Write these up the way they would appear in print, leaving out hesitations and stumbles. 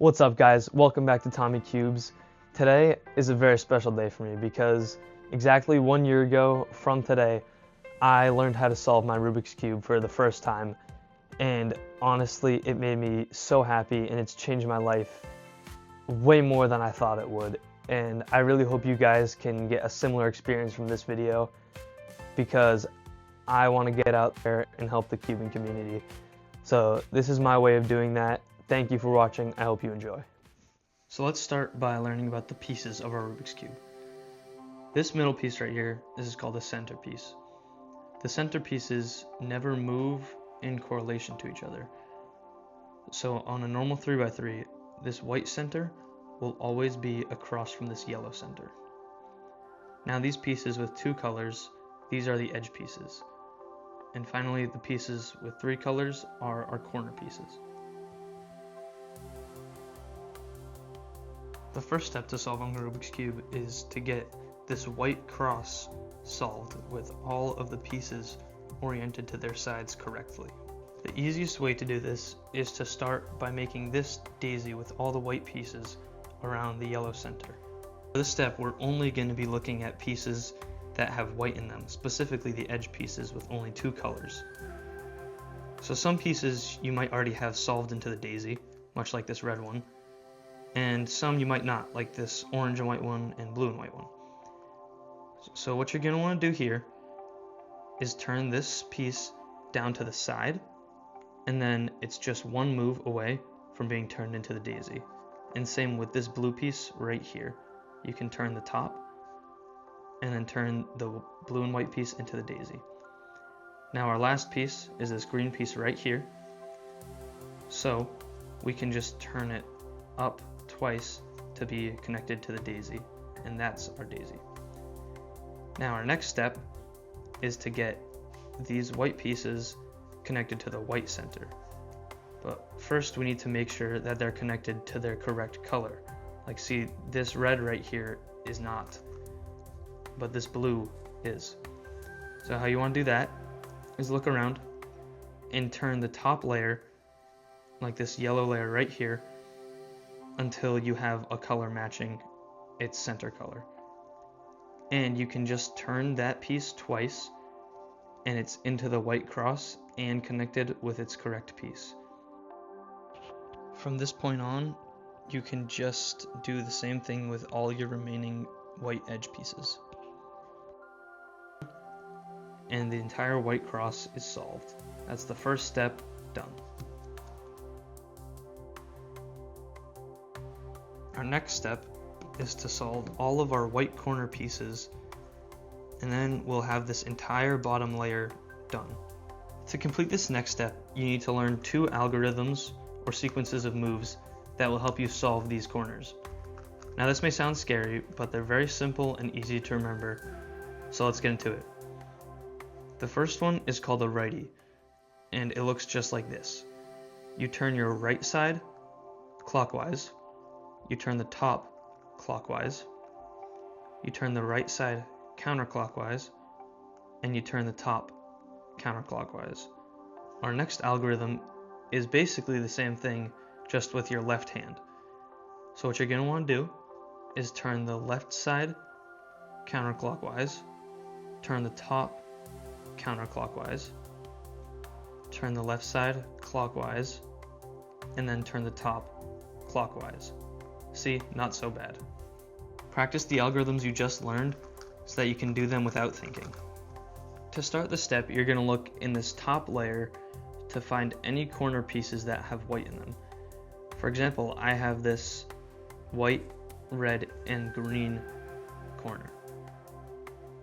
What's up, guys? Welcome back to Tommy Cubes. Today is a very special day for me because exactly 1 year ago from today, I learned how to solve my Rubik's Cube for the first time, and honestly, it made me so happy and it's changed my life way more than I thought it would. And I really hope you guys can get a similar experience from this video because I want to get out there and help the cubing community. So this is my way of doing that. Thank you for watching. I hope you enjoy. So let's start by learning about the pieces of our Rubik's Cube. This middle piece right here, this is called the center piece. The center pieces never move in correlation to each other. So on a normal 3x3, this white center will always be across from this yellow center. Now these pieces with two colors, these are the edge pieces. And finally, the pieces with three colors are our corner pieces. The first step to solving the Rubik's Cube is to get this white cross solved with all of the pieces oriented to their sides correctly. The easiest way to do this is to start by making this daisy with all the white pieces around the yellow center. For this step, we're only going to be looking at pieces that have white in them, specifically the edge pieces with only two colors. So some pieces you might already have solved into the daisy, much like this red one, and some you might not, like this orange and white one and blue and white one. So what you're going to want to do here is turn this piece down to the side, and then it's just one move away from being turned into the daisy. And same with this blue piece right here. You can turn the top and then turn the blue and white piece into the daisy. Now our last piece is this green piece right here. So we can just turn it up twice to be connected to the daisy, and that's our daisy. Now our next step is to get these white pieces connected to the white center. But first we need to make sure that they're connected to their correct color. Like, see, this red right here is not, but this blue is. So how you want to do that is look around and turn the top layer, like this yellow layer right here, until you have a color matching its center color. And you can just turn that piece twice and it's into the white cross and connected with its correct piece. From this point on, you can just do the same thing with all your remaining white edge pieces. And the entire white cross is solved. That's the first step done. Our next step is to solve all of our white corner pieces, and then we'll have this entire bottom layer done. To complete this next step, you need to learn two algorithms or sequences of moves that will help you solve these corners. Now this may sound scary, but they're very simple and easy to remember, so let's get into it. The first one is called a righty, and it looks just like this. You turn your right side clockwise, you turn the top clockwise, you turn the right side counterclockwise, and you turn the top counterclockwise. Our next algorithm is basically the same thing, just with your left hand. So what you're going to want to do is turn the left side counterclockwise, turn the top counterclockwise, turn the left side clockwise, and then turn the top clockwise. See, not so bad. Practice the algorithms you just learned so that you can do them without thinking. To start the step, you're going to look in this top layer to find any corner pieces that have white in them. For example, I have this white, red, and green corner.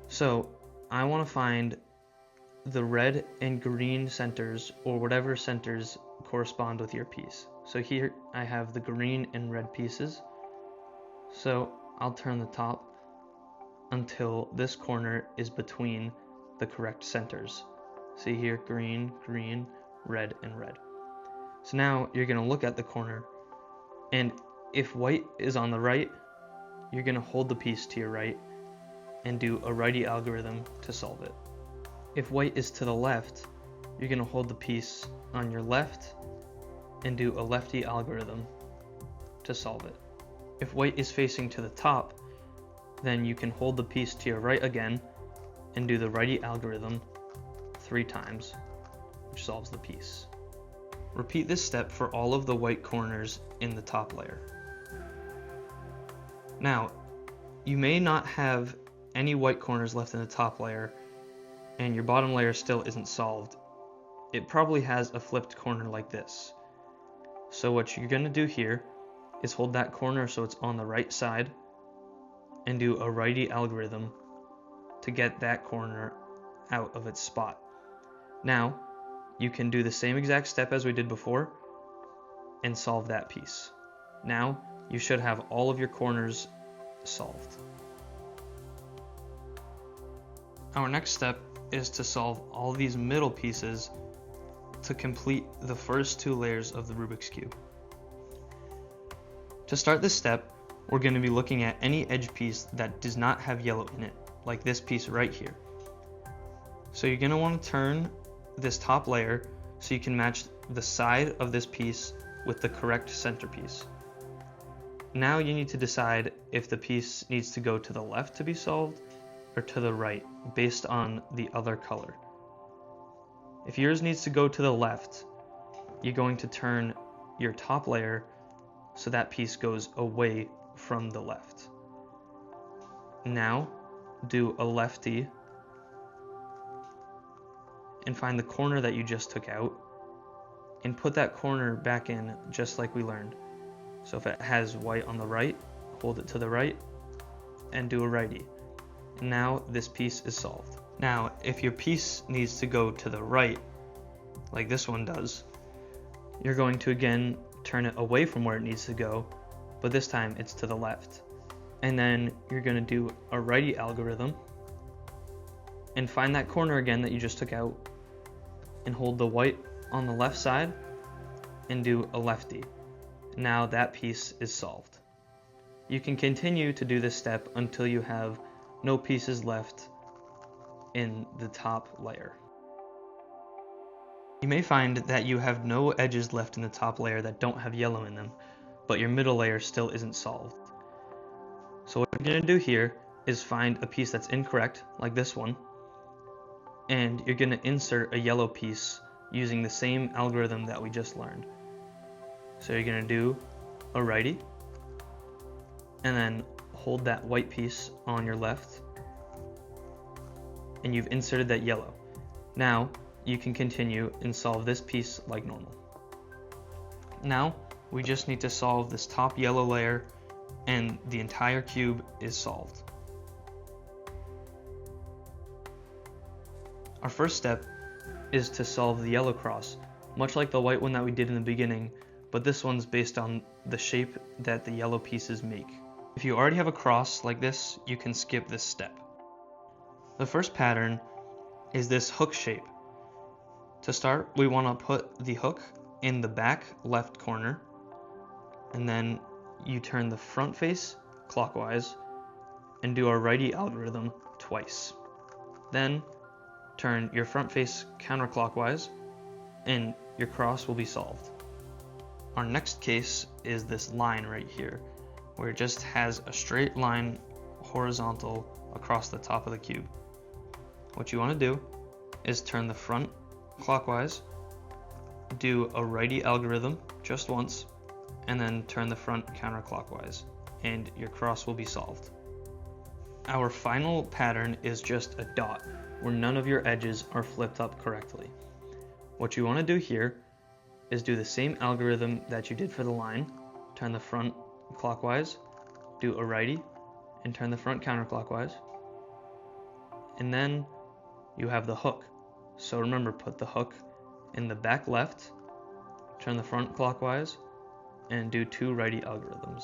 So I want to find the red and green centers, or whatever centers correspond with your piece. So here I have the green and red pieces. So I'll turn the top until this corner is between the correct centers. See here, green, green, red, and red. So now you're going to look at the corner, and if white is on the right, you're going to hold the piece to your right and do a righty algorithm to solve it. If white is to the left, you're going to hold the piece on your left and do a lefty algorithm to solve it. If white is facing to the top, then you can hold the piece to your right again and do the righty algorithm 3 times, which solves the piece. Repeat this step for all of the white corners in the top layer. Now, you may not have any white corners left in the top layer and your bottom layer still isn't solved. It probably has a flipped corner like this. So what you're going to do here is hold that corner so it's on the right side and do a righty algorithm to get that corner out of its spot. Now, you can do the same exact step as we did before and solve that piece. Now, you should have all of your corners solved. Our next step is to solve all these middle pieces to complete the first 2 layers of the Rubik's Cube. To start this step, we're going to be looking at any edge piece that does not have yellow in it, like this piece right here. So you're going to want to turn this top layer so you can match the side of this piece with the correct centerpiece. Now you need to decide if the piece needs to go to the left to be solved or to the right based on the other color. If yours needs to go to the left, you're going to turn your top layer so that piece goes away from the left. Now do a lefty and find the corner that you just took out and put that corner back in just like we learned. So if it has white on the right, hold it to the right and do a righty. Now this piece is solved. Now if your piece needs to go to the right, like this one does, you're going to again turn it away from where it needs to go, but this time it's to the left. And then you're going to do a righty algorithm and find that corner again that you just took out and hold the white on the left side and do a lefty. Now that piece is solved. You can continue to do this step until you have no pieces left in the top layer. You may find that you have no edges left in the top layer that don't have yellow in them, but your middle layer still isn't solved. So what you're going to do here is find a piece that's incorrect, like this one, and you're going to insert a yellow piece using the same algorithm that we just learned. So you're going to do a righty, and then hold that white piece on your left, and you've inserted that yellow. Now you can continue and solve this piece like normal. Now we just need to solve this top yellow layer and the entire cube is solved. Our first step is to solve the yellow cross, much like the white one that we did in the beginning, but this one's based on the shape that the yellow pieces make. If you already have a cross like this, you can skip this step. The first pattern is this hook shape. To start, we want to put the hook in the back left corner, and then you turn the front face clockwise and do a righty algorithm twice. Then turn your front face counterclockwise and your cross will be solved. Our next case is this line right here, where it just has a straight line horizontal across the top of the cube. What you want to do is turn the front clockwise, do a righty algorithm just once, and then turn the front counterclockwise, and your cross will be solved. Our final pattern is just a dot, where none of your edges are flipped up correctly. What you want to do here is do the same algorithm that you did for the line, turn the front clockwise, do a righty, and turn the front counterclockwise, and then you have the hook. So remember, put the hook in the back left, turn the front clockwise, and do 2 righty algorithms.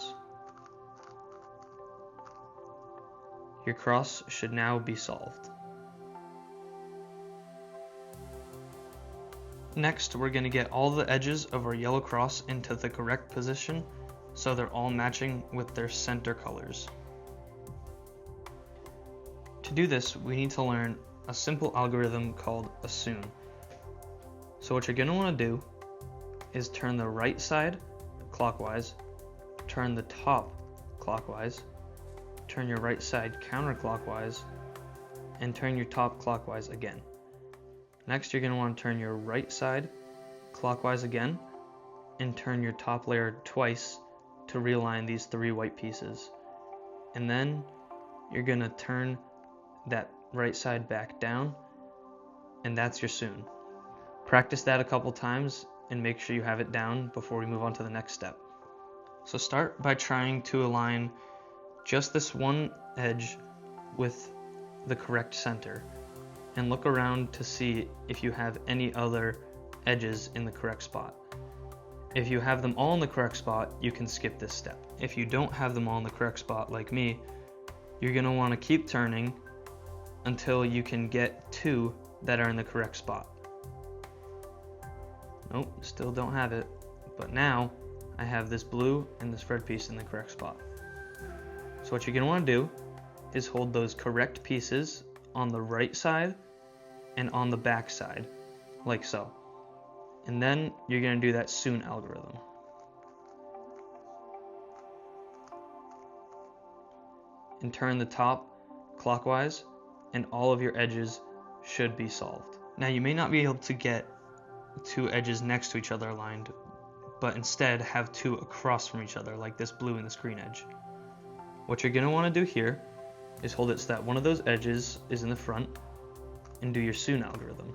Your cross should now be solved. Next, we're going to get all the edges of our yellow cross into the correct position so they're all matching with their center colors. To do this, we need to learn a simple algorithm called assume. So what you're going to want to do is turn the right side clockwise, turn the top clockwise, turn your right side counterclockwise, and turn your top clockwise again. Next, you're going to want to turn your right side clockwise again, and turn your top layer twice to realign these 3 white pieces. And then you're going to turn that right side back down, and that's your soon. Practice that a couple times and make sure you have it down before we move on to the next step. So start by trying to align just this one edge with the correct center, and look around to see if you have any other edges in the correct spot. If you have them all in the correct spot, you can skip this step. If you don't have them all in the correct spot like me, you're going to want to keep turning until you can get 2 that are in the correct spot. Nope, still don't have it, but now I have this blue and this red piece in the correct spot. So what you're going to want to do is hold those correct pieces on the right side and on the back side, like so. And then you're going to do that soon algorithm. And turn the top clockwise, and all of your edges should be solved. Now you may not be able to get 2 edges next to each other aligned, but instead have 2 across from each other, like this blue and this green edge. What you're going to want to do here is hold it so that one of those edges is in the front, and do your soon algorithm.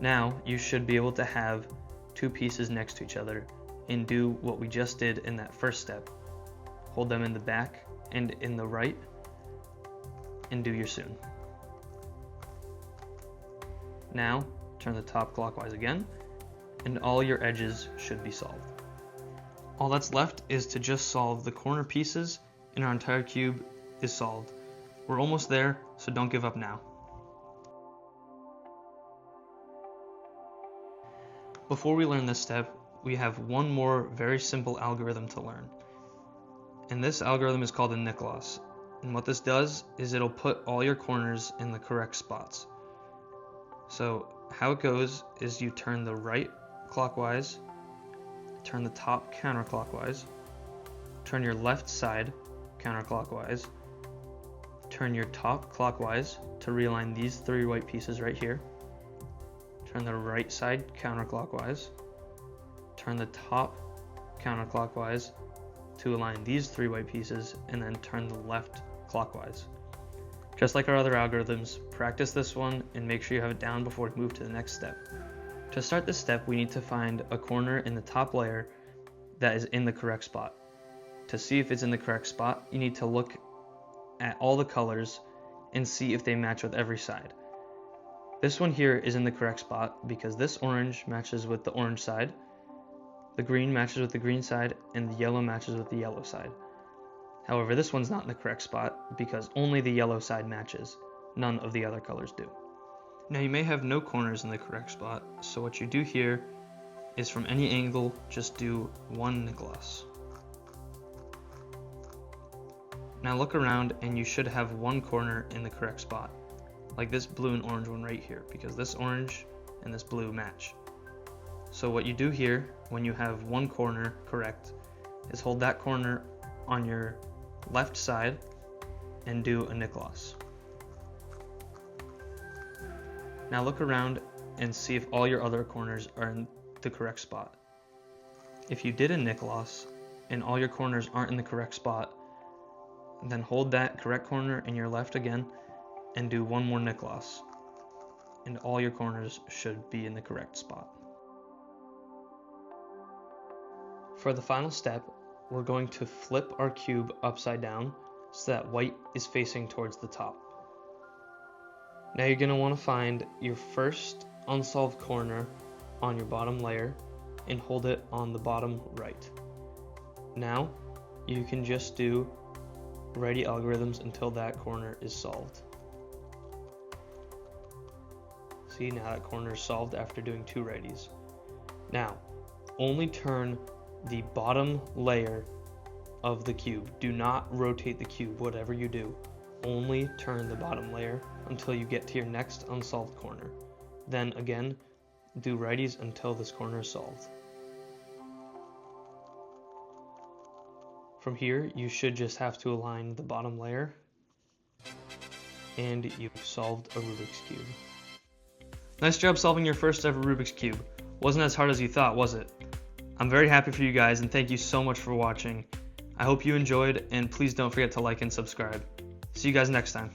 Now you should be able to have 2 pieces next to each other and do what we just did in that first step. Hold them in the back and in the right, and do your soon. Now turn the top clockwise again, and all your edges should be solved. All that's left is to just solve the corner pieces, and our entire cube is solved. We're almost there, so don't give up now. Before we learn this step, we have one more very simple algorithm to learn. And this algorithm is called a Nicholas. And what this does is it'll put all your corners in the correct spots. So how it goes is you turn the right clockwise, turn the top counterclockwise, turn your left side counterclockwise, turn your top clockwise to realign these 3 white pieces right here, turn the right side counterclockwise, turn the top counterclockwise to align these 3 white pieces, and then turn the left clockwise. Just like our other algorithms, practice this one and make sure you have it down before we move to the next step. To start this step, we need to find a corner in the top layer that is in the correct spot. To see if it's in the correct spot, you need to look at all the colors and see if they match with every side. This one here is in the correct spot because this orange matches with the orange side, the green matches with the green side, and the yellow matches with the yellow side. However, this one's not in the correct spot because only the yellow side matches. None of the other colors do. Now you may have no corners in the correct spot, so what you do here is from any angle, just do 1 Nicholas. Now look around and you should have 1 corner in the correct spot, like this blue and orange one right here, because this orange and this blue match. So what you do here, when you have 1 corner correct, is hold that corner on your left side and do a Nicholas. Now look around and see if all your other corners are in the correct spot. If you did a Nicholas and all your corners aren't in the correct spot, then hold that correct corner in your left again and do 1 more Nicholas, and all your corners should be in the correct spot. For the final step, we're going to flip our cube upside down so that white is facing towards the top. Now you're going to want to find your first unsolved corner on your bottom layer and hold it on the bottom right. Now you can just do righty algorithms until that corner is solved. See, now that corner is solved after doing 2 righties. Now, only turn the bottom layer of the cube. Do not rotate the cube, whatever you do. Only turn the bottom layer until you get to your next unsolved corner. Then again, do righties until this corner is solved. From here, you should just have to align the bottom layer, and you've solved a Rubik's Cube. Nice job solving your first ever Rubik's Cube. Wasn't as hard as you thought, was it? I'm very happy for you guys, and thank you so much for watching. I hope you enjoyed, and please don't forget to like and subscribe. See you guys next time.